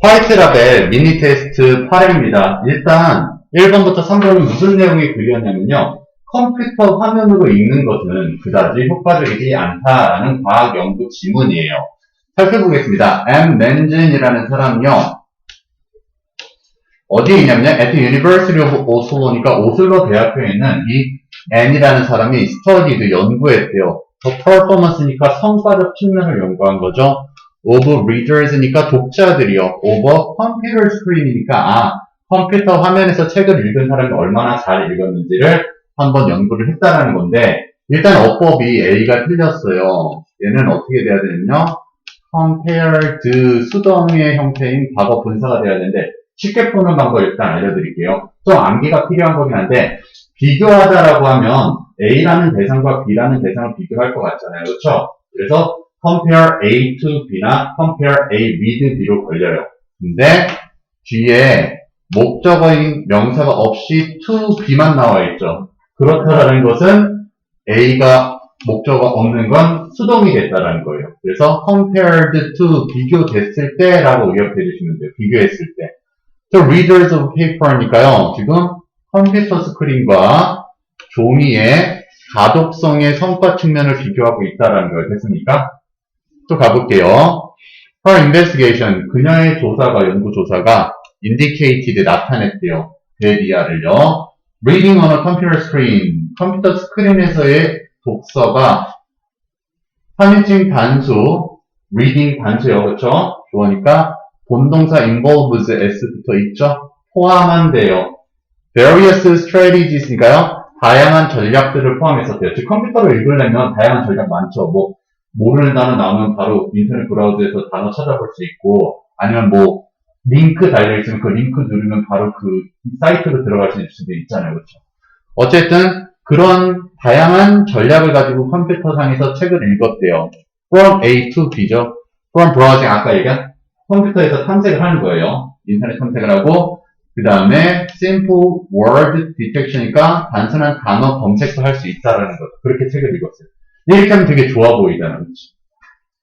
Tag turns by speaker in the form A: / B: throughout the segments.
A: 화이트라벨 미니 테스트 8회입니다. 일단 1번부터 3번은 무슨 내용이 그렸냐면요. 컴퓨터 화면으로 읽는 것은 그다지 효과적이지 않다라는 과학 연구 지문이에요. 살펴보겠습니다. M. 맨진이라는 사람은요. 어디에 있냐면요. at the University of Oslo니까 오슬로 대학교에 있는 이 N이라는 사람이 studied 연구했대요. performance니까 성과적 측면을 연구한 거죠. of readers니까 독자들이요. over computer screen이니까 컴퓨터 화면에서 책을 읽은 사람이 얼마나 잘 읽었는지를 한번 연구를 했다라는 건데 일단 어법이 A가 틀렸어요. 얘는 어떻게 돼야 되냐면요. compared 수동의 형태인 과거 분사가 돼야 되는데 쉽게 푸는 방법 일단 알려드릴게요. 좀 암기가 필요한 거긴 한데 비교하다라고 하면 A라는 대상과 B라는 대상을 비교할 것 같잖아요. 그렇죠? 그래서 compare A to B나 compare A with B로 걸려요. 근데 뒤에 목적어인 명사가 없이 to B만 나와 있죠. 그렇다라는 것은 A가 목적어가 없는 건 수동이 됐다라는 거예요. 그래서 compared to 비교됐을 때라고 의역해 주시면 돼요. 비교했을 때. 또 readers of paper니까요. 지금 컴퓨터 스크린과 종이의 가독성의 성과 측면을 비교하고 있다라는 거예요. 됐습니까? 또 가볼게요. Her investigation, 그녀의 조사가, 연구 조사가 indicated, 나타냈대요. 데디아를요. Reading on a computer screen, 컴퓨터 스크린에서의 독서가 3인칭 단수, reading 단수요. 그렇죠? 그러니까 본동사 involves s부터 있죠? 포함한대요. various strategies니까요. 다양한 전략들을 포함해서 돼요. 즉 컴퓨터를 읽으려면 다양한 전략 많죠. 모르는 단어 나오면 바로 인터넷 브라우저에서 단어 찾아볼 수 있고 아니면 링크 달려있으면 그 링크 누르면 바로 그 사이트로 들어갈 수 있을 수도 있잖아요. 그렇죠? 어쨌든 그런 다양한 전략을 가지고 컴퓨터상에서 책을 읽었대요. From A to B죠. From browsing, 아까 얘기한 컴퓨터에서 탐색을 하는 거예요. 인터넷 탐색을 하고 그 다음에 simple word detection이니까 단순한 단어 검색도 할 수 있다라는 거죠. 그렇게 책을 읽었어요. 이렇게 하면 되게 좋아 보이잖아요. 그렇지?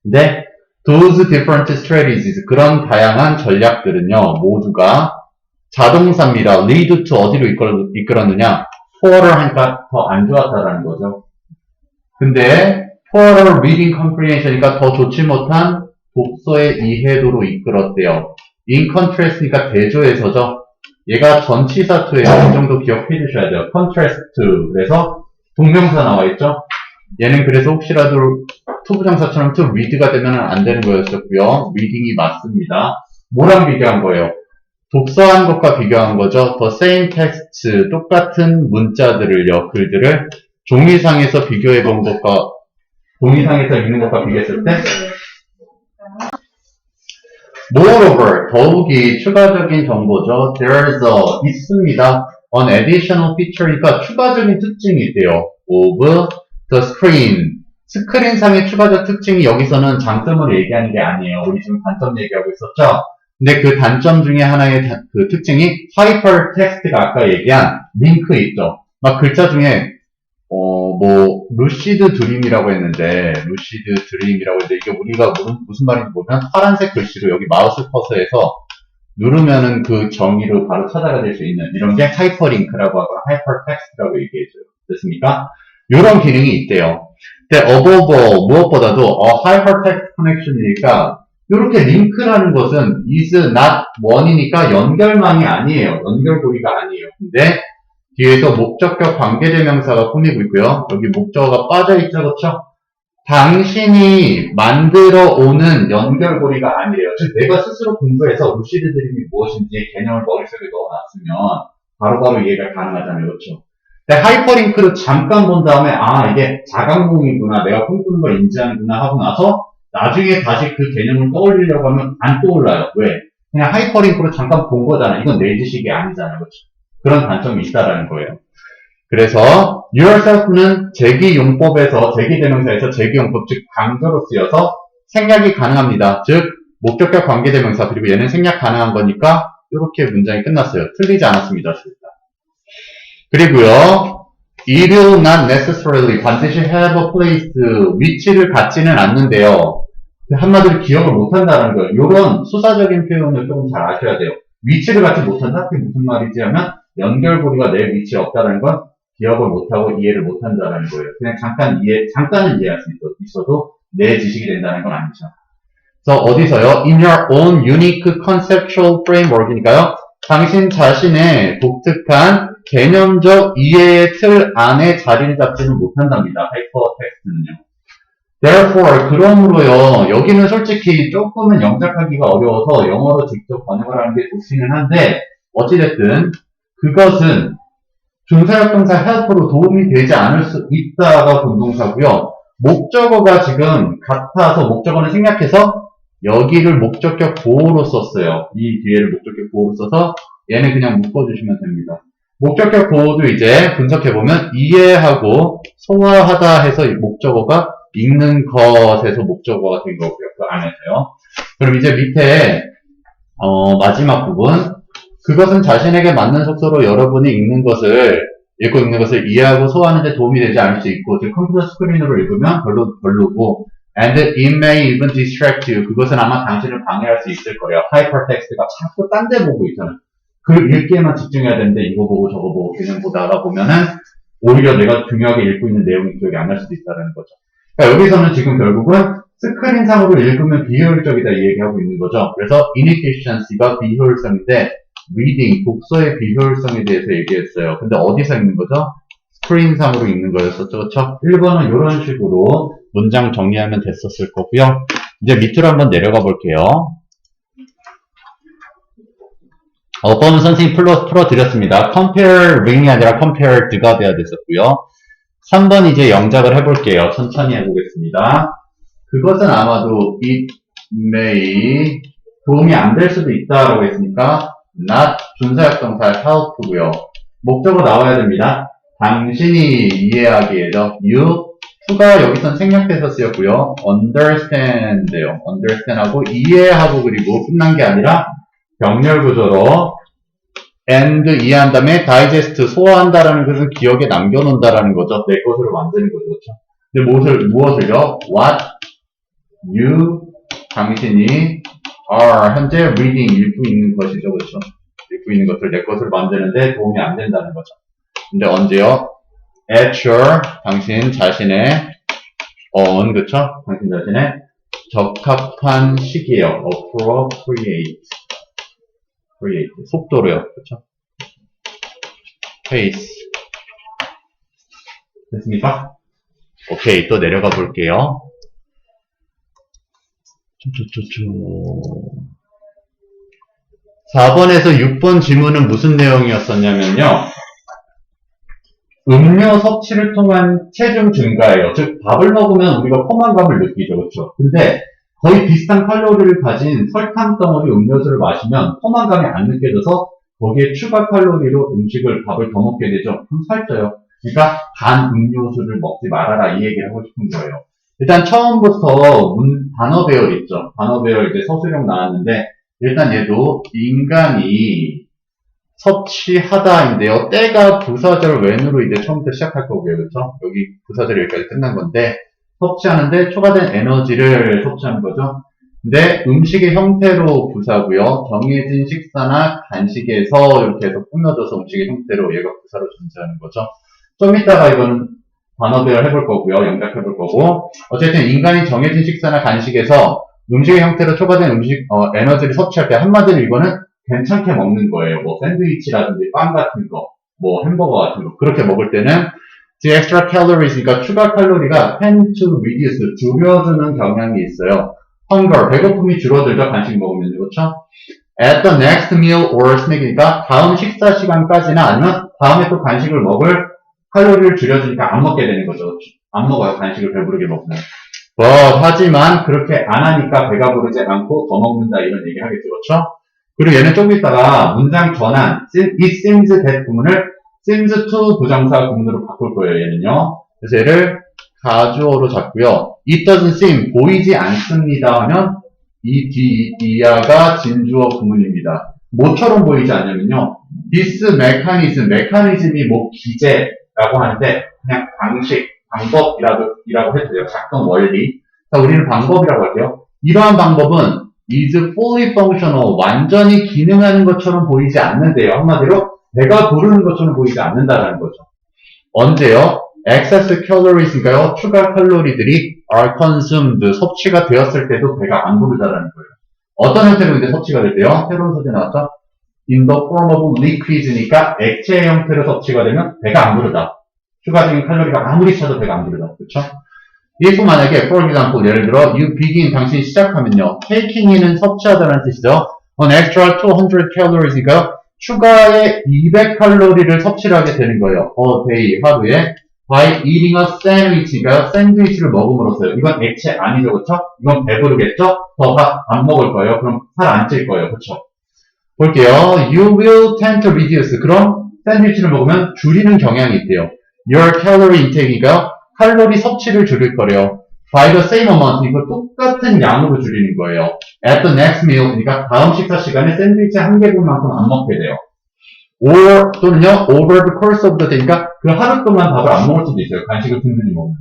A: 근데 those different strategies, 그런 다양한 전략들은요. 모두가 자동사입니다. lead to 어디로 이끌었느냐? poor를 하니까 더 안 좋았다라는 거죠. 근데 poorer reading comprehension이니까 더 좋지 못한 독서의 이해도로 이끌었대요. in contrast니까 대조해서죠. 얘가 전치사 to예요. 이 정도 기억해 주셔야 돼요. contrast to. 그래서 동명사 나와 있죠. 얘는 그래서 혹시라도 투부정사처럼 to read가 되면 안 되는 거였었고요. reading이 맞습니다. 뭐랑 비교한 거예요? 독서한 것과 비교한 거죠. the same text, 똑같은 문자들을요, 글들을 종이상에서 비교해 본 것과 종이상에서 읽는 것과 비교했을 때 moreover, 더욱이 추가적인 정보죠. there's 있습니다. an additional feature니까 추가적인 특징이 있대요. of the screen. 스크린상의 추가적 특징이 여기서는 장점을 얘기하는 게 아니에요. 우리 지금 단점 얘기하고 있었죠? 근데 그 단점 중에 하나의 그 특징이 hypertext가 아까 얘기한 링크 있죠? 막 글자 중에 루시드 드림이라고 했는데 이게 우리가 무슨 말인지 모르면 파란색 글씨로 여기 마우스 커서에서 누르면은 그 정의로 바로 찾아가 될 수 있는 이런 게 하이퍼링크라고 하거나 하이퍼텍스트라고 얘기해줘요. 됐습니까? 이런 기능이 있대요. 근데 above all, 무엇보다도 hypertext connection이니까 이렇게 링크라는 것은 is not one이니까 연결망이 아니에요. 연결고리가 아니에요. 근데 뒤에서 목적격 관계대명사가 꾸미고 있고요. 여기 목적어가 빠져있죠. 그렇죠? 당신이 만들어 오는 연결고리가 아니래요. 즉 내가 스스로 공부해서 루시드 드림이 무엇인지 개념을 머릿속에 넣어놨으면 바로바로 이해가 가능하잖아요. 그렇죠? 근데 하이퍼링크를 잠깐 본 다음에 이게 자강공이구나, 내가 꿈꾸는 걸 인지하는구나 하고 나서 나중에 다시 그 개념을 떠올리려고 하면 안 떠올라요. 왜? 그냥 하이퍼링크로 잠깐 본 거잖아. 이건 내 지식이 아니잖아요. 그렇죠? 그런 단점이 있다라는 거예요. 그래서 yourself는 제기용법에서 제기대명사에서 제기용법 즉 강조로 쓰여서 생략이 가능합니다. 즉 목적격 관계대명사 그리고 얘는 생략 가능한 거니까 이렇게 문장이 끝났어요. 틀리지 않았습니다. 그리고요. It will not necessarily 반드시 have a place 위치를 갖지는 않는데요. 한마디로 기억을 못한다는 거예요. 이런 수사적인 표현을 조금 잘 아셔야 돼요. 위치를 갖지 못한다? 그게 무슨 말이지 하면 연결고리가 내 위치에 없다는 건 기억을 못하고 이해를 못한다는 거예요. 그냥 잠깐은 이해할 수 있어도 내 지식이 된다는 건 아니죠. 그래서 어디서요? In your own unique conceptual framework이니까요. 당신 자신의 독특한 개념적 이해의 틀 안에 자리를 잡지는 못한답니다. 하이퍼텍스트는요. Therefore, 그러므로요, 여기는 솔직히 조금은 영작하기가 어려워서 영어로 직접 번역을 하는 게 좋기는 한데, 어찌됐든, 그것은 준사역동사 help로 도움이 되지 않을 수 있다가 본동사고요. 목적어가 지금 같아서 목적어는 생략해서 여기를 목적격 보호로 썼어요. 이 뒤에를 목적격 보호로 써서 얘는 그냥 묶어주시면 됩니다. 목적격 보호도 이제 분석해보면 이해하고 소화하다 해서 목적어가 읽는 것에서 목적어가 된 거고요. 그 안에서요. 그럼 이제 밑에 마지막 부분 그것은 자신에게 맞는 속도로 여러분이 읽고 읽는 것을 이해하고 소화하는 데 도움이 되지 않을 수 있고 즉 컴퓨터 스크린으로 읽으면 별로고 and it may even distract you. 그것은 아마 당신을 방해할 수 있을 거예요. 하이퍼텍스트가 자꾸 딴 데 보고 있잖아요. 그 읽기에만 집중해야 되는데 이거 보고 저거 보고 그냥 보다가 보면은 오히려 내가 중요하게 읽고 있는 내용이 기억이 안 날 수도 있다는 거죠. 그러니까 여기서는 지금 결국은 스크린상으로 읽으면 비효율적이다 이 얘기하고 있는 거죠. 그래서 inefficiency가 비효율성인데 reading, 독서의 비효율성에 대해서 얘기했어요. 근데 어디서 읽는 거죠? 스크린상으로 읽는 거였었죠. 그렇죠? 1번은 이런 식으로 문장 정리하면 됐었을 거고요. 이제 밑으로 한번 내려가 볼게요. 5번은 선생님이 풀어드렸습니다. compareing이 아니라 compared가 돼야 됐었고요. 3번 이제 영작을 해볼게요. 천천히 해보겠습니다. 그것은 아마도 it may 도움이 안 될 수도 있다라고 했으니까 not 준사역동사 help고요. 목적어 나와야 됩니다. 당신이 이해하기에죠. you to가 여기선 생략돼서 쓰였고요. understand요. understand하고 이해하고 그리고 끝난 게 아니라 병렬 구조로 and 이해한 다음에 digest 소화한다라는 것은 기억에 남겨놓는다라는 거죠. 내 것으로 만드는 거죠. 그렇죠? 근데 무엇을요? What you 당신이 are 현재 reading 읽고 있는 것이죠. 그렇죠? 읽고 있는 것을 내 것으로 만드는데 도움이 안 된다는 거죠. 근데 언제요? At your 당신 자신의 own 그렇죠? 당신 자신의 적합한 시기예요. appropriate 속도로요. 그렇죠? pace 됐습니까? 오케이. 또 내려가 볼게요. 4번에서 6번 지문은 무슨 내용이었었냐면요. 음료 섭취를 통한 체중 증가예요. 즉 밥을 먹으면 우리가 포만감을 느끼죠. 그렇죠? 근데 거의 비슷한 칼로리를 가진 설탕 덩어리 음료수를 마시면 포만감이 안 느껴져서 거기에 추가 칼로리로 밥을 더 먹게 되죠. 그럼 살쪄요. 그러니까 단 음료수를 먹지 말아라 이 얘기를 하고 싶은 거예요. 일단 처음부터 단어 배열 있죠. 단어 배열 이제 서술형 나왔는데 일단 얘도 인간이 섭취하다인데요. 때가 부사절 when으로 이제 처음부터 시작할 거고요. 그렇죠? 여기 부사절 여기까지 끝난 건데 섭취하는데 초과된 에너지를 섭취하는 거죠. 근데 음식의 형태로 부사고요. 정해진 식사나 간식에서 이렇게 해서 꾸며져서 음식의 형태로 얘가 부사로 존재하는 거죠. 좀 이따가 이거는 단어 배열 해볼 거고요. 영작 해볼 거고. 어쨌든 인간이 정해진 식사나 간식에서 음식의 형태로 초과된 에너지를 섭취할 때 한마디로 이거는 괜찮게 먹는 거예요. 뭐 샌드위치라든지 빵 같은 거, 뭐 햄버거 같은 거 그렇게 먹을 때는 the extra calories, 그러니까 추가 칼로리가 tend to reduce, 줄여주는 경향이 있어요. hunger, 배고픔이 줄어들죠. 간식 먹으면 그렇죠? at the next meal or snack이니까 다음 식사 시간까지나 아니면 다음에 또 간식을 먹을 칼로리를 줄여주니까 안 먹게 되는 거죠. 안 먹어요. 간식을 배부르게 먹으면. 하지만 그렇게 안 하니까 배가 부르지 않고 더 먹는다 이런 얘기 하겠죠. 그렇죠? 그리고 얘는 조금 있다가 문장 전환, it seems that 구문을 seems to 부정사 구문으로 바꿀 거예요. 얘는요. 그래서 얘를 가주어로 잡고요. it doesn't seem, 보이지 않습니다 하면 이야가 진주어 구문입니다. 뭐처럼 보이지 않냐면요. this mechanism, 메커니즘이 뭐 기제라고 하는데 그냥 방식, 방법이라고 해도 돼요. 작동 원리. 자, 우리는 방법이라고 할게요. 이러한 방법은 is fully functional, 완전히 기능하는 것처럼 보이지 않는데요. 한마디로 배가 부르는 것처럼 보이지 않는다라는 거죠. 언제요? excess calories인가요? 추가 칼로리들이 are consumed, 섭취가 되었을 때도 배가 안 부르다라는 거예요. 어떤 형태로 이제 섭취가 될 때요? 새로운 소재 나왔죠? in the form of liquids니까 액체 형태로 섭취가 되면 배가 안 부르다. 추가적인 칼로리가 아무리 차도 배가 안 부르다. 그렇죠? if 만약에 for example 예를 들어 you begin 당신이 시작하면요. taking in은 섭취하다는 뜻이죠. an extra 200 calories니까요. 추가의 200칼로리를 섭취를 하게 되는 거예요. a day 하루에 by eating a sandwich니까요. 샌드위치를 먹음으로써요. 이건 액체 아니죠. 그렇죠? 이건 배부르겠죠? 더 안 먹을 거예요. 그럼 살 안 찔 거예요. 그렇죠? 볼게요. You will tend to reduce. 그럼 샌드위치를 먹으면 줄이는 경향이 있대요. Your calorie intake니까요. 칼로리 섭취를 줄일 거래요. By the same amount. 이거 똑같은 양으로 줄이는 거예요. At the next meal. 그러니까 다음 식사 시간에 샌드위치 한 개분만큼 안 먹게 돼요. Or 또는요. Over the course of the day. 그러니까 그 하루 동안 밥을 안 먹을 수도 있어요. 간식을 든든히 먹으면.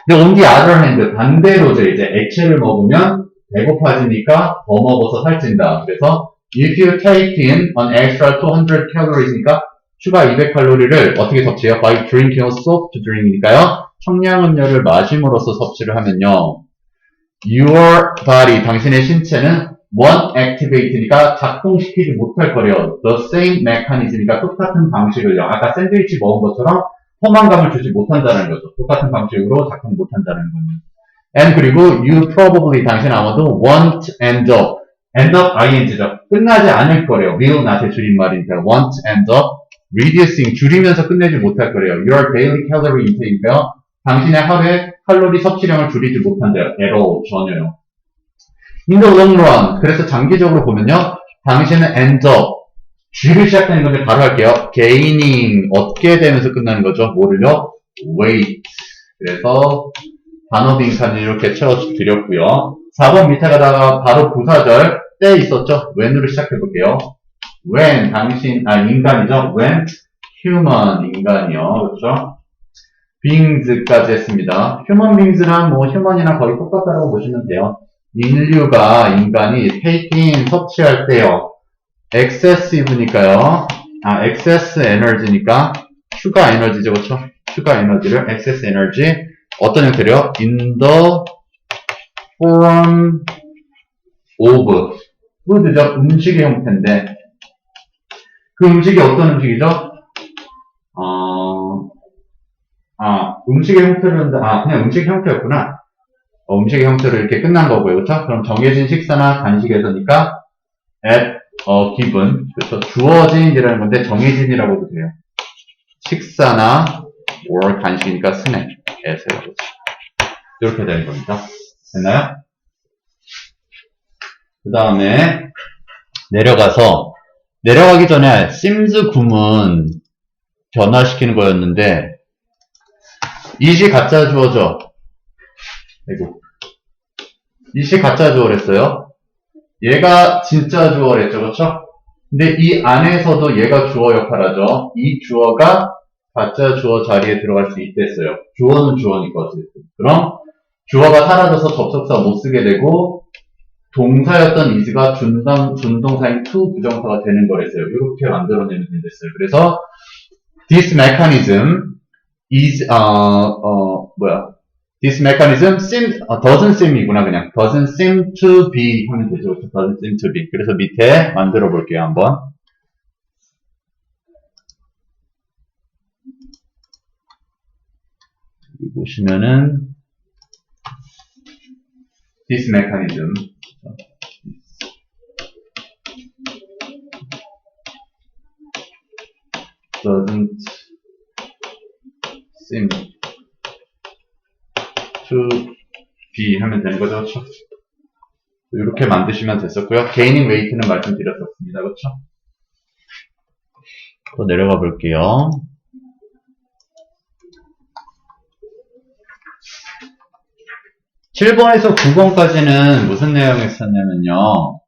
A: 근데 on the other hand. 반대로죠. 이제 액체를 먹으면 배고파지니까 더 먹어서 살찐다. 그래서 if you take in an extra 200 calories니까 추가 200칼로리를 어떻게 섭취해요? by drinking a soft drink이니까요. 청량음료를 마심으로써 섭취를 하면요. your body, 당신의 신체는 won't activate니까 작동시키지 못할 거래요. the same mechanism이니까 똑같은 방식을요. 아까 샌드위치 먹은 것처럼 포만감을 주지 못한다는 거죠. 똑같은 방식으로 작동 못한다는 거예요. and 그리고 you probably 당신 아마도 won't end up ing죠. 끝나지 않을 거래요. will not의 줄임말이니까 won't end up reducing 줄이면서 끝내지 못할 거래요. your daily calorie intake인가요? 당신의 하루에 칼로리 섭취량을 줄이지 못한대요. at all 전혀요. in the long run 그래서 장기적으로 보면요. 당신은 end up G를 시작되는 건데 바로 할게요. gaining 얻게 되면서 끝나는 거죠. 뭐를요? weight. 그래서 단어 빈칸을 이렇게 채워드렸고요. 4번 밑에 가다가 바로 부사절 때 있었죠? when으로 시작해볼게요. when, 인간이죠? when, human, 인간이요. 그렇죠? beings까지 했습니다. human beings랑 human이랑 거의 똑같다고 보시면 돼요. 인간이 taking, 섭취할 때요. excessive니까요. excess energy니까 추가 에너지죠. 그렇죠? 추가 에너지를 excess energy 어떤 형태로요? in the form of food죠. 음식의 형태인데 그 음식이 어떤 음식이죠? 음식의 형태로 그냥 음식 형태였구나. 음식의 형태로 이렇게 끝난 거고요. 그렇죠? 그럼 정해진 식사나 간식에서니까 at given 그래서 주어진이라는 건데 정해진이라고도 돼요. 식사나 or 간식이니까 스낵에서요. 이렇게 되는 겁니다. 됐나요? 그 다음에 내려가기 전에 seems 구문 변화시키는 거였는데 이시 가짜 주어죠. 이시 가짜 주어랬어요. 얘가 진짜 주어랬죠. 그렇죠? 근데 이 안에서도 얘가 주어 역할하죠. 이 주어가 가짜 주어 자리에 들어갈 수 있댔어요. 주어는 주어니까 어쨌든. 그럼 주어가 사라져서 접속사 못 쓰게 되고 동사였던 is가 준동사인 to 부정사가 되는 거랬어요. 이렇게 만들어내면 됐어요. 그래서 this mechanism is this mechanism doesn't seem이구나 그냥 doesn't seem to be 하면 되죠. doesn't seem to be. 그래서 밑에 만들어 볼게요. 한번. 여기 보시면은 this mechanism doesn't seem to be 하면 되는 거죠. 그렇죠? 이렇게 만드시면 됐었고요. gaining weight는 말씀드렸었습니다. 그렇죠? 또 내려가 볼게요. 7번에서 9번까지는 무슨 내용이 있었냐면요.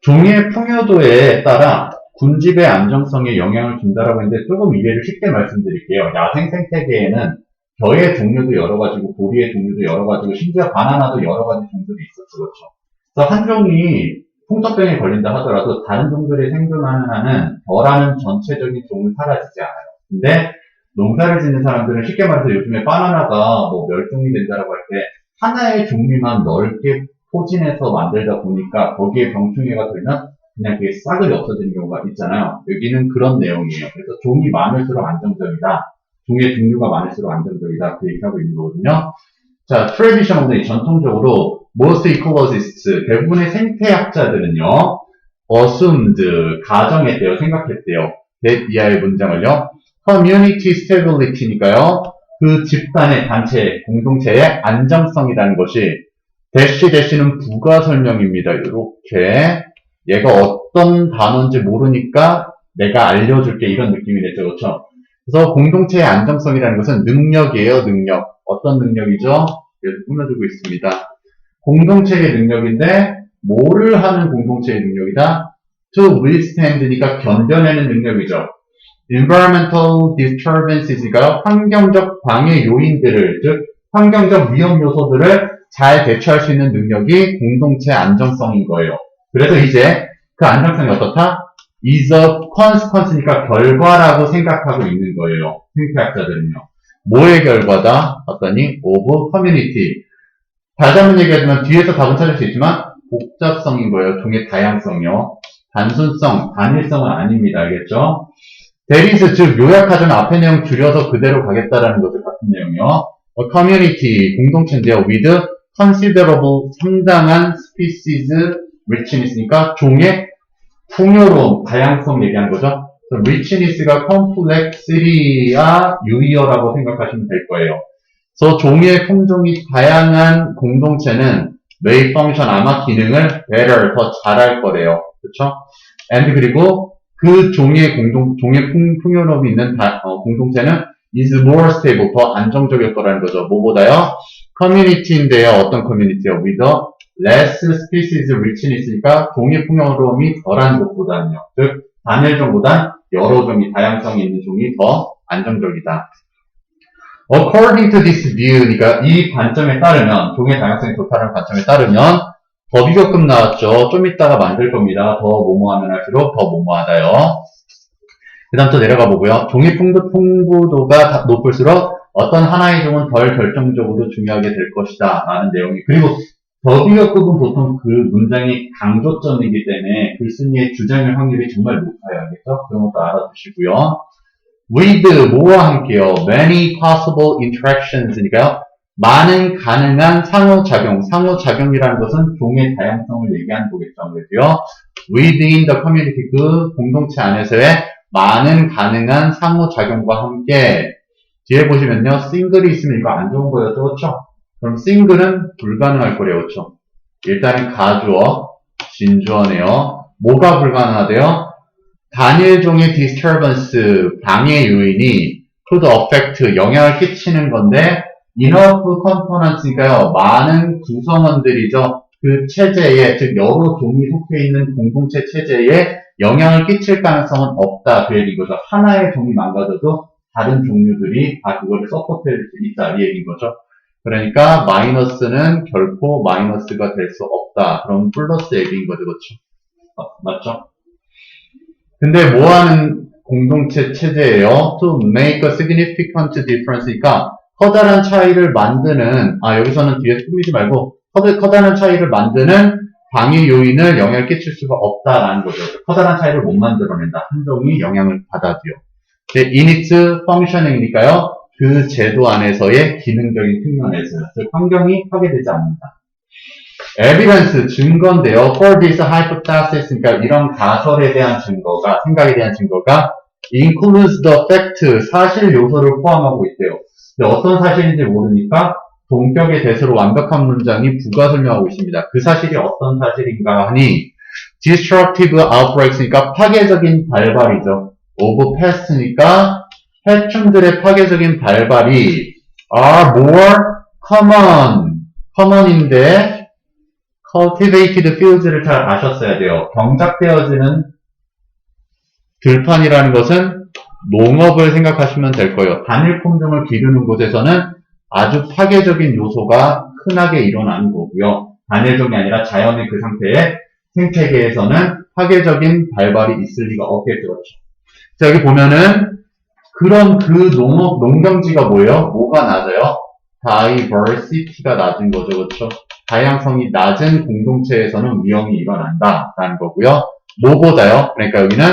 A: 종이의 풍요도에 따라 군집의 안정성에 영향을 준다라고 했는데 조금 이해를 쉽게 말씀드릴게요. 야생 생태계에는 벼의 종류도 여러 가지고 보리의 종류도 여러 가지고 심지어 바나나도 여러 가지 종들이 있었죠. 그렇죠. 그래서 한 종이 풍토병에 걸린다 하더라도 다른 종들이 생존하는 한은 벼라는 전체적인 종은 사라지지 않아요. 근데 농사를 짓는 사람들은 쉽게 말해서 요즘에 바나나가 뭐 멸종이 된다라고 할 때 하나의 종류만 넓게 포진해서 만들다 보니까 거기에 병충해가 들면 그냥 그게 싸그리 없어지는 경우가 있잖아요. 여기는 그런 내용이에요. 그래서 종이 많을수록 안정적이다. 종의 종류가 많을수록 안정적이다. 그 얘기하고 있는 거거든요. 자, traditionally, 전통적으로 most ecologists, 대부분의 생태학자들은요, assumed, 가정했대요, 생각했대요. that 이하의 문장을요. community stability니까요. 그 집단의 단체, 공동체의 안정성이라는 것이 대시는 부가 설명입니다. 이렇게 얘가 어떤 단어인지 모르니까 내가 알려줄게 이런 느낌이 됐죠. 그렇죠? 그래서 공동체의 안정성이라는 것은 능력이에요. 능력. 어떤 능력이죠? 여기 꾸며주고 있습니다. 공동체의 능력인데 뭐를 하는 공동체의 능력이다? To withstand니까 견뎌내는 능력이죠. environmental disturbances니까요. 환경적 방해 요인들을, 즉 환경적 위험 요소들을 잘 대처할 수 있는 능력이 공동체 안정성인 거예요. 그래서 이제 그 안정성이 어떻다? is a consequence니까 결과라고 생각하고 있는 거예요. 생태학자들은요. 뭐의 결과다? 봤더니 of community. 다시 한번 얘기하지만 뒤에서 답은 찾을 수 있지만 복잡성인 거예요. 종의 다양성이요. 단순성, 단일성은 아닙니다. 알겠죠? There is, 즉 요약하자면 앞에 내용 줄여서 그대로 가겠다라는 것을 같은 내용이요. A community, 공동체인데요. with considerable, 상당한 species richness니까 종의 풍요로움, 다양성 얘기하는 거죠. richness가 complexity와 유의어라고 생각하시면 될 거예요. 그래서 종의 품종이 다양한 공동체는 may function, 아마 기능을 better, 더 잘할 거래요. 그렇죠? and 그리고 그 종의 풍요로움이 있는 공동체는 is more stable, 더 안정적일 거라는 거죠. 뭐보다요? 커뮤니티인데요. 어떤 커뮤니티요? with less species richness니까 종의 풍요로움이 덜한 것보다는요. 즉 단일종보단 여러 종이 다양성이 있는 종이 더 안정적이다. According to this view니까 이 관점에 따르면 종의 다양성이 좋다는 관점에 따르면 더 비교급 나왔죠. 좀 이따가 만들 겁니다. 더 뭐뭐하면 할수록 더 뭐뭐하다요. 그 다음 또 내려가 보고요. 종의 풍부도가 높을수록 어떤 하나의 종은 덜 결정적으로 중요하게 될 것이다 라는 내용이, 그리고 더 비교급은 보통 그 문장이 강조점이기 때문에 글쓴이의 주장일 확률이 정말 높아요. 알겠죠? 그런 것도 알아두시고요. with 뭐와 함께요. many possible interactions니까요. 많은 가능한 상호작용. 상호작용이라는 것은 종의 다양성을 얘기하는 거겠죠. 아무래도요. within the community, 그 공동체 안에서의 많은 가능한 상호작용과 함께 뒤에 보시면요. single이 있으면 이거 안 좋은 거였죠. 그렇죠? 그럼 single은 불가능할 거래요. 그렇죠? 일단은 가주어, 진주어네요. 뭐가 불가능하대요? 단일종의 disturbance, 방해 요인이 could affect, 영향을 끼치는 건데 enough components니까요. 많은 구성원들이죠. 그 체제에, 즉 여러 종이 속해 있는 공동체 체제에 영향을 끼칠 가능성은 없다. 그 얘기인 거죠. 하나의 종이 망가져도 다른 종류들이 다 그거를 서포트할 수 있다. 이 얘기인 거죠. 그러니까 마이너스는 결코 마이너스가 될 수 없다. 그럼 플러스 얘기인 거죠. 그렇죠? 맞죠? 근데 뭐 하는 공동체 체제예요? To make a significant difference니까 커다란 차이를 만드는, 여기서는 뒤에 꾸미지 말고 커다란 차이를 만드는 방해 요인을 영향을 끼칠 수가 없다라는 거죠. 커다란 차이를 못 만들어낸다. 한 종이 영향을 받아도요. in its functioning이니까요. 그 제도 안에서의 기능적인 측면에서, 즉 환경이 파괴되지 않는다. evidence, 증거인데요. for this hypothesis, 그러니까 이런 가설에 대한 증거가, 생각에 대한 증거가 includes the fact, 사실 요소를 포함하고 있대요. 근데 어떤 사실인지 모르니까 동격의 대수로 완벽한 문장이 부가 설명하고 있습니다. 그 사실이 어떤 사실인가 하니 destructive outbreaks니까 파괴적인 발발이죠. of pest니까 해충들의 파괴적인 발발이 are more common인데 cultivated fields를 잘 아셨어야 돼요. 경작되어지는 들판이라는 것은 농업을 생각하시면 될 거예요. 단일 품종을 기르는 곳에서는 아주 파괴적인 요소가 흔하게 일어나는 거고요. 단일종이 아니라 자연의 그 상태의 생태계에서는 파괴적인 발발이 있을 리가 없겠죠. 자, 여기 보면은 그런 그 농경지가 뭐예요? 뭐가 낮아요? diversity가 낮은 거죠. 그렇죠? 다양성이 낮은 공동체에서는 위험이 일어난다라는 거고요. 뭐보다요? 그러니까 여기는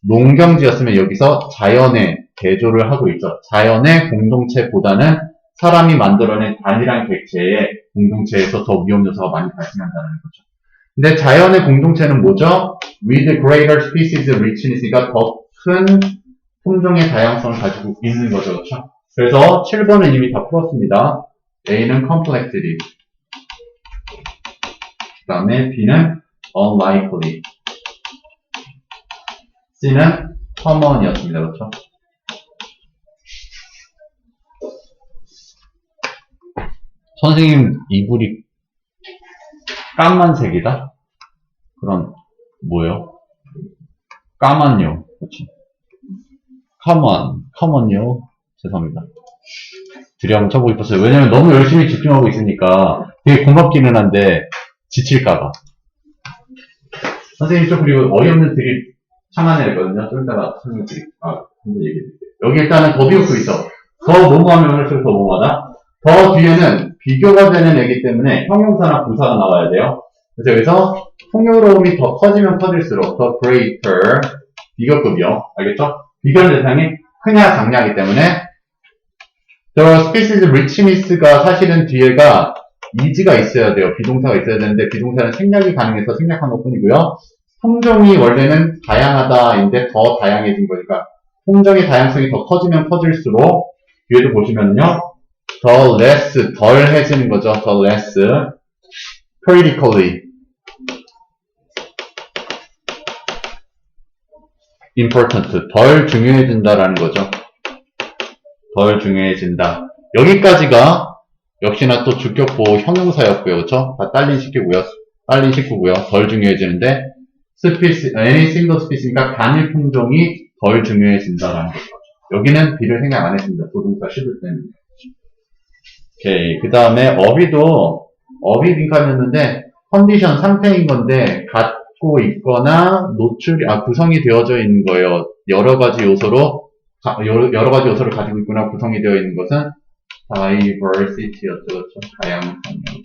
A: 농경지였으면 여기서 자연의 대조를 하고 있죠. 자연의 공동체보다는 사람이 만들어낸 단일한 객체의 공동체에서 더 위험 요소가 많이 발생한다는 거죠. 근데 자연의 공동체는 뭐죠? With greater species richness가 더 큰 품종의 다양성을 가지고 있는 거죠. 그렇죠? 그래서 7번은 이미 다 풀었습니다. A는 complexity, 그 다음에 B는 unlikely, C는 common이었습니다. 그렇죠? 선생님 이불이 까만색이다? 그럼 뭐예요? 까만요. 그렇죠? common, 죄송합니다. 두려움 쳐보고 싶었어요. 왜냐면 너무 열심히 집중하고 있으니까 되게 고맙기는 한데 지칠까봐. 선생님 좀 그리고 어이없는 드립 참아내거든요. 좀 이따가 설명 드립. 한번 얘기해드릴게요. 여기 일단은 더 비웃고 있어. 더 뭐뭐하면 할수록 더 뭐뭐하다. 더 뒤에는 비교가 되는 애기 때문에 형용사나 부사가 나와야 돼요. 그래서 여기서 풍요로움이 더 커지면 커질수록 더 greater 비교급이요. 알겠죠? 비교 대상이 크냐 작냐이기 때문에 the species richness가 사실은 뒤에가 이지가 있어야 돼요. 비동사가 있어야 되는데 비동사는 생략이 가능해서 생략한 것 뿐이고요. 품종이 원래는 다양하다인데 더 다양해진 거니까 품종의 다양성이 더 커지면 커질수록 뒤에도 보시면요. 더 less, 덜 해지는 거죠. 더 less critically important, 덜 중요해진다라는 거죠. 덜 중요해진다. 여기까지가 역시나 또 주격보 형용사였고요. 그렇죠? 다 딸린 식구고요. 덜 중요해지는데 any single species니까 단일 품종이 덜 중요해진다라는 거죠. 여기는 B를 생각 안 했습니다. 조동사 씹을 때는. 오케이. 그 다음에 업이 빈칸이었는데 컨디션 상태인 건데 갖고 있거나 구성이 되어져 있는 거예요. 여러 가지 요소를 가지고 있거나 구성이 되어 있는 것은 diversity였죠. 그렇죠? 다양성이요.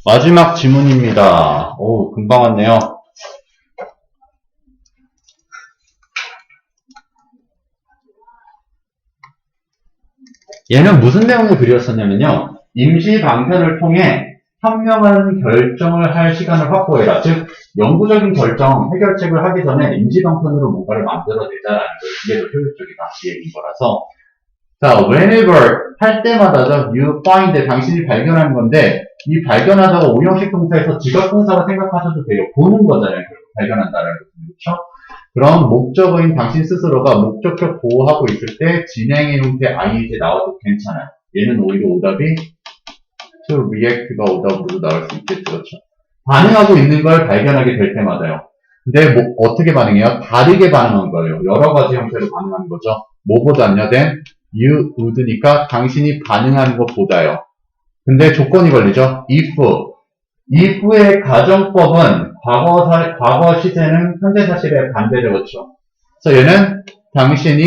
A: 마지막 지문입니다. 오, 금방 왔네요. 얘는 무슨 내용을 그렸었냐면요. 임시 방편을 통해 현명한 결정을 할 시간을 확보해라. 즉, 영구적인 결정, 해결책을 하기 전에 임시 방편으로 뭔가를 만들어내자라는 거예요. 이게 더 효율적이다. 이 얘기인 거라서. 자, whenever 할 때마다죠. you find, 당신이 발견하는 건데 이 발견하다가 오형식 동사에서 직업동사가 생각하셔도 돼요. 보는 거잖아요. 발견한다라는 거죠. 그렇죠? 그럼 목적어인 당신 스스로가 목적격 보호하고 있을 때 진행의 형태 ing 나와도 괜찮아요. 얘는 오히려 오답이 to react가 오답으로 나올 수 있겠죠. 그렇죠? 반응하고 있는 걸 발견하게 될 때마다요. 근데 어떻게 반응해요? 다르게 반응한 거예요. 여러 가지 형태로 반응하는 거죠. 뭐보다는요, you would니까 당신이 반응하는 것보다요. 근데 조건이 걸리죠. if의 가정법은 과거 시제는 현재 사실의 반대죠. 그렇죠? 그래서 얘는 당신이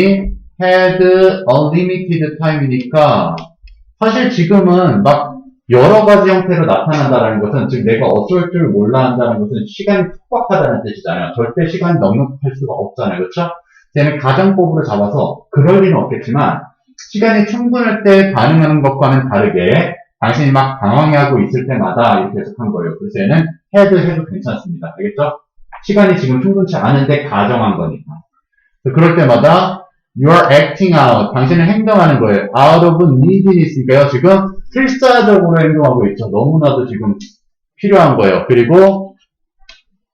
A: had unlimited time이니까 사실 지금은 막 여러 가지 형태로 나타난다는 것은 즉 내가 어쩔 줄 몰라 한다는 것은 시간이 촉박하다는 뜻이잖아요. 절대 시간이 넉넉할 수가 없잖아요. 그렇죠? 얘는 가정법으로 잡아서 그럴 리는 없겠지만 시간이 충분할 때 반응하는 것과는 다르게 당신이 막 당황해하고 있을 때마다 이렇게 해석한 거예요. 그래서 얘는 해도 괜찮습니다. 알겠죠? 시간이 지금 충분치 않은데 가정한 거니까. 그럴 때마다 you are acting out. 당신은 행동하는 거예요. out of needness니까요. 지금 필사적으로 행동하고 있죠. 너무나도 지금 필요한 거예요. 그리고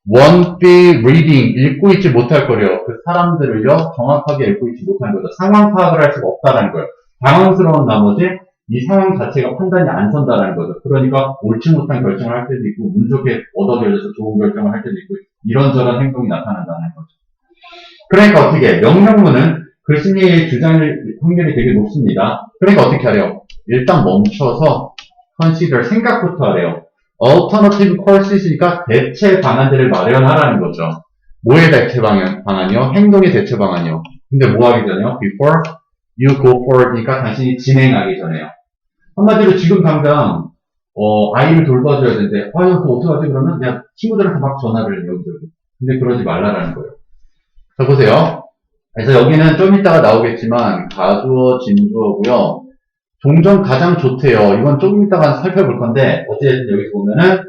A: won't be reading. 읽고 있지 못할 거래요. 그 사람들을요. 정확하게 읽고 있지 못한 거죠. 상황 파악을 할 수가 없다는 거예요. 당황스러운 나머지 이 상황 자체가 판단이 안 선다라는 거죠. 그러니까 옳지 못한 결정을 할 때도 있고 운 좋게 얻어들여서 좋은 결정을 할 때도 있고 이런저런 행동이 나타난다는 거죠. 그러니까 어떻게 명령문은 글쓴이의 주장일 확률이 되게 높습니다. 그러니까 어떻게 하래요? 일단 멈춰서 consider 생각부터 하래요. alternative courses니까 대체 방안들을 마련하라는 거죠. 뭐의 대체 방안이요? 행동의 대체 방안이요. 근데 뭐 하기 전에요? before you go forward니까 당신이 진행하기 전에요. 한마디로 지금 당장 아이를 돌봐줘야 되는데 아유 그거 어떡하지 그러면 그냥 친구들한테 막 전화를 해요. 여기저기. 근데 그러지 말라라는 거예요. 자 보세요. 그래서 여기는 좀 이따가 나오겠지만 가주어, 진주어고요. 종종 가장 좋대요. 이건 조금 이따가 살펴볼 건데 어쨌든 여기서 보면은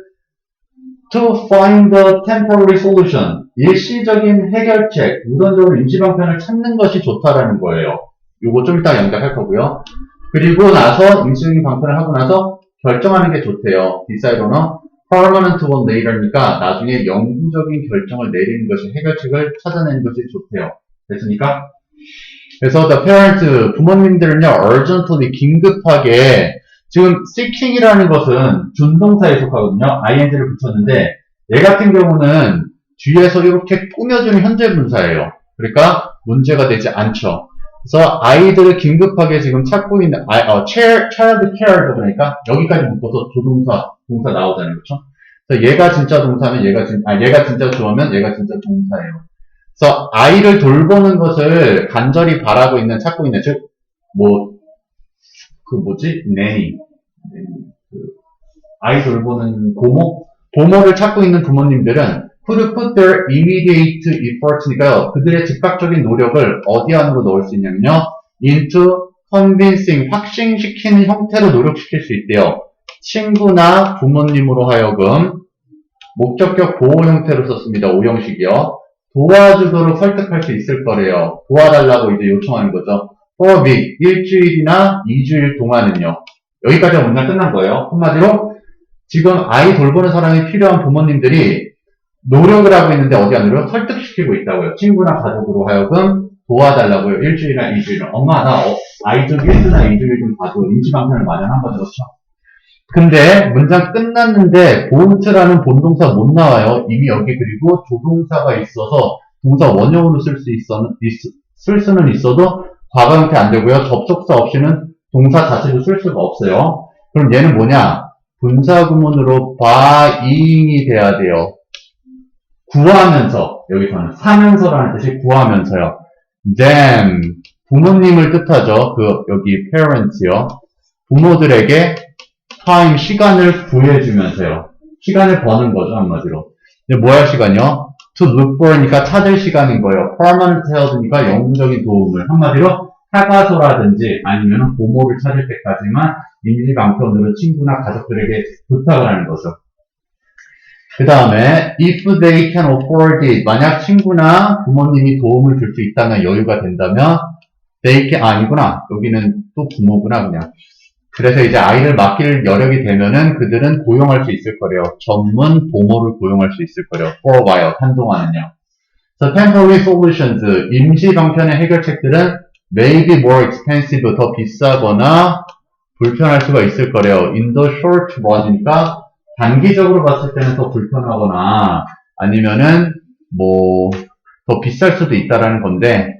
A: to find a temporary solution 일시적인 해결책, 우선적으로 임시방편을 찾는 것이 좋다라는 거예요. 요거 좀 이따가 연결할 거고요. 그리고 나서 임시방편을 하고 나서 결정하는 게 좋대요. decide on a permanent one later니까 나중에 영구적인 결정을 내리는 것이 해결책을 찾아내는 것이 좋대요. 됐습니까? 그래서 the parents, 부모님들은요, urgently, 긴급하게, 지금 seeking이라는 것은 준동사에 속하거든요. ing를 붙였는데, 얘 같은 경우는 뒤에서 이렇게 꾸며주는 현재 분사예요. 그러니까 문제가 되지 않죠. 그래서 아이들을 긴급하게 지금 찾고 있는, child care도 그러니까 여기까지 묶어서 조동사, 동사 나오잖아요. 그렇죠? 그래서 얘가 진짜 동사면 얘가 진짜 주어면 얘가 진짜 동사예요. 그래서 아이를 돌보는 것을 간절히 바라고 있는, 찾고 있는, 즉, nanny. 아이 돌보는 보모를 찾고 있는 부모님들은 could put their immediate effort니까요. 그들의 즉각적인 노력을 어디 안으로 넣을 수 있냐면요. into convincing, 확신시키는 형태로 노력시킬 수 있대요. 친구나 부모님으로 하여금 목적격 보호 형태로 썼습니다. 5형식이요. 도와주도록 설득할 수 있을 거래요. 도와달라고 이제 요청하는 거죠. for a week, 일주일이나 2주일 동안은요. 여기까지가 문장 끝난 거예요. 한마디로 지금 아이 돌보는 사람이 필요한 부모님들이 노력을 하고 있는데 어디 안으로 설득시키고 있다고요. 친구나 가족으로 하여금 도와달라고요. 일주일이나 2주일은. 엄마 나 아이 좀 1주나 2주일 좀 봐줘. 임시방편을 마련한 거죠. 그렇죠? 근데 문장 끝났는데 본트라는 본동사 못 나와요. 이미 여기 그리고 조동사가 있어서 동사 원형으로 쓸 수는 있어도 과거 형태 안 되고요. 접속사 없이는 동사 자체도 쓸 수가 없어요. 그럼 얘는 뭐냐? 분사 구문으로 buying이 돼야 돼요. 구하면서, 여기서는 사면서라는 뜻이 구하면서요. them, 부모님을 뜻하죠. 여기 parents요. 부모들에게 time, 시간을 구해주면서요. 시간을 버는 거죠, 한마디로. 근데 뭐 할 시간이요? to look for니까 찾을 시간인 거예요. permanent help니까 영구적인 도움을. 한마디로 사가소라든지 아니면 부모를 찾을 때까지만 임시방편으로 친구나 가족들에게 부탁을 하는 거죠. 그 다음에 if they can afford it, 만약 친구나 부모님이 도움을 줄 수 있다면, 여유가 된다면 they can, 아니구나, 여기는 또 부모구나 그냥. 그래서 이제 아이를 맡길 여력이 되면은 그들은 고용할 수 있을 거래요. 전문 보모를 고용할 수 있을 거래요. for a while, 한동안은요. So temporary solutions, 임시방편의 해결책들은 may be more expensive, 더 비싸거나 불편할 수가 있을 거래요. in the short run이니까 단기적으로 봤을 때는 더 불편하거나 아니면은 더 비쌀 수도 있다라는 건데,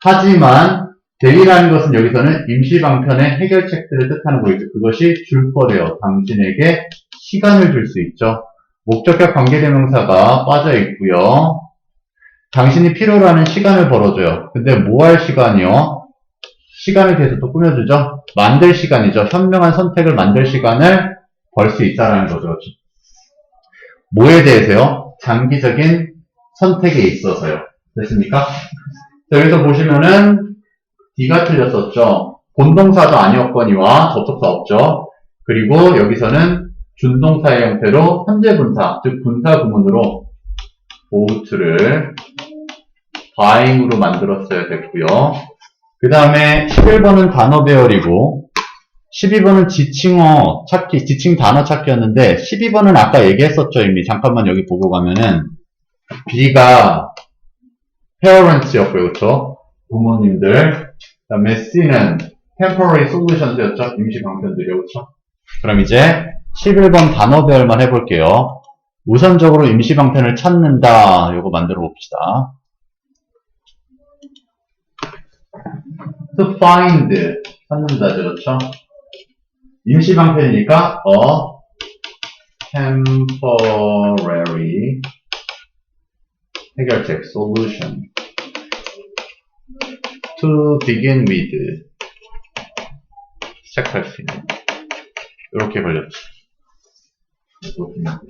A: 하지만 they라는 것은 여기서는 임시방편의 해결책들을 뜻하는 거겠죠. 그것이 줄 거래요. 당신에게 시간을 줄 수 있죠. 목적격 관계대명사가 빠져 있고요. 당신이 필요로 하는 시간을 벌어줘요. 근데 뭐 할 시간이요? 시간을 계속 또 꾸며주죠. 만들 시간이죠. 현명한 선택을 만들 시간을 벌 수 있다라는 거죠. 뭐에 대해서요? 장기적인 선택에 있어서요. 됐습니까? 자, 여기서 보시면은 D가 틀렸었죠. 본동사도 아니었거니와 접속사 없죠. 그리고 여기서는 준동사의 형태로 현재 분사, 즉 분사 구문으로 bought를 buying으로 만들었어야 됐고요. 그 다음에 11번은 단어 배열이고 12번은 지칭어 찾기, 지칭 단어 찾기였는데 12번은 아까 얘기했었죠. 이미 잠깐만 여기 보고 가면은 B가 parents였고요. 그렇죠? 부모님들. 그 다음에 C는 temporary solutions였죠. 임시방편들이요. 그렇죠? 그럼 이제 11번 단어 배열만 해볼게요. 우선적으로 임시방편을 찾는다. 요거 만들어 봅시다. to find 찾는다 그렇죠? 임시방편이니까 a temporary 해결책 solution to begin with 시작할 수 있는 이렇게 걸렸죠. 됐습니다.